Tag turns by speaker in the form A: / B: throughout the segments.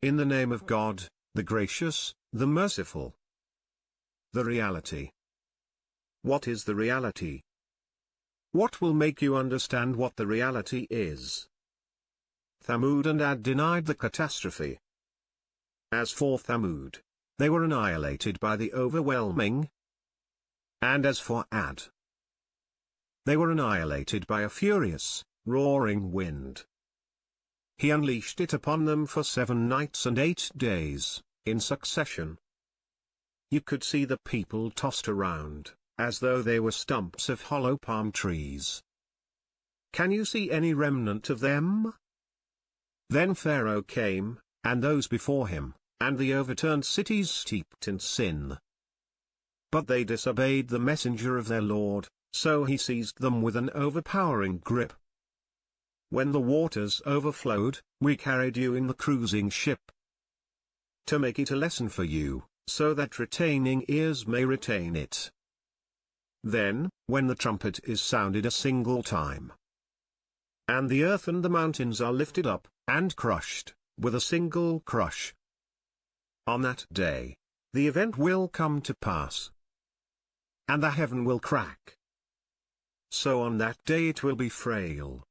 A: In the name of God, the Gracious, the Merciful. The reality. What is the reality? What will make you understand what the reality is? Thamud and Ad denied the catastrophe. As for Thamud, they were annihilated by the overwhelming. And as for Ad, they were annihilated by a furious, roaring wind. He unleashed it upon them for 7 nights and 8 days, in succession. You could see the people tossed around, as though they were stumps of hollow palm trees. Can you see any remnant of them? Then Pharaoh came, and those before him, and the overturned cities steeped in sin. But they disobeyed the messenger of their Lord, so he seized them with an overpowering grip. When the waters overflowed, we carried you in the cruising ship, to make it a lesson for you, so that retaining ears may retain it. Then, when the trumpet is sounded a single time, and the earth and the mountains are lifted up, and crushed, with a single crush, on that day, the event will come to pass, and the heaven will crack. So on that day it will be frail,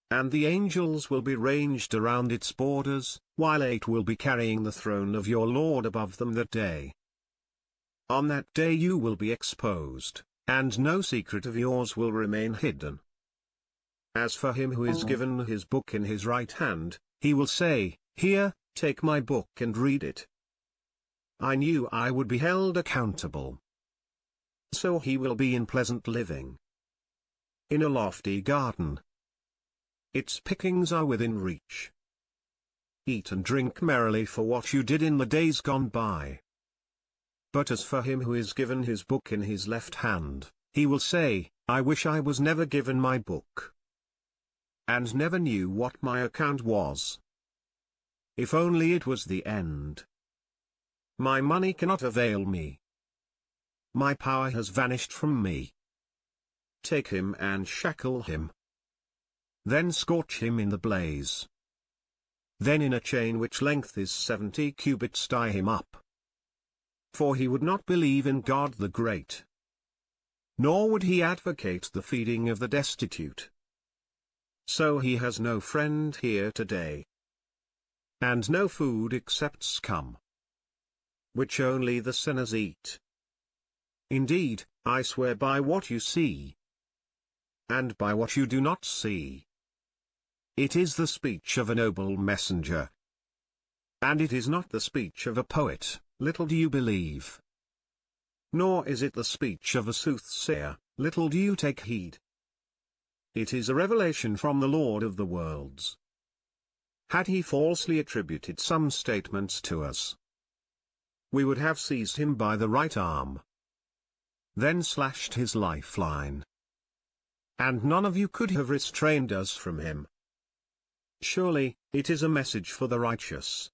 A: and the angels will be ranged around its borders, while 8 will be carrying the throne of your Lord above them that day. On that day you will be exposed, and no secret of yours will remain hidden. As for him who is given his book in his right hand, he will say, "Here, take my book and read it." I knew I would be held accountable. So he will be in pleasant living, in a lofty garden. Its pickings are within reach. Eat and drink merrily for what you did in the days gone by. But as for him who is given his book in his left hand, he will say, "I wish I was never given my book, and never knew what my account was. If only it was the end. My money cannot avail me. My power has vanished from me." Take him and shackle him. Then scorch him in the blaze. Then in a chain which length is 70 cubits tie him up. For he would not believe in God the Great, nor would he advocate the feeding of the destitute. So he has no friend here today, and no food except scum, which only the sinners eat. Indeed, I swear by what you see, and by what you do not see. It is the speech of a noble messenger, and it is not the speech of a poet, little do you believe. Nor is it the speech of a soothsayer, little do you take heed. It is a revelation from the Lord of the worlds. Had he falsely attributed some statements to us, we would have seized him by the right arm, then slashed his lifeline, and none of you could have restrained us from him. Surely, it is a message for the righteous.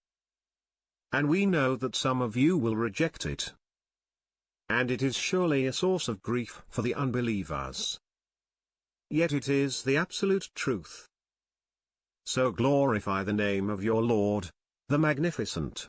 A: And we know that some of you will reject it. And it is surely a source of grief for the unbelievers. Yet it is the absolute truth. So glorify the name of your Lord, the Magnificent.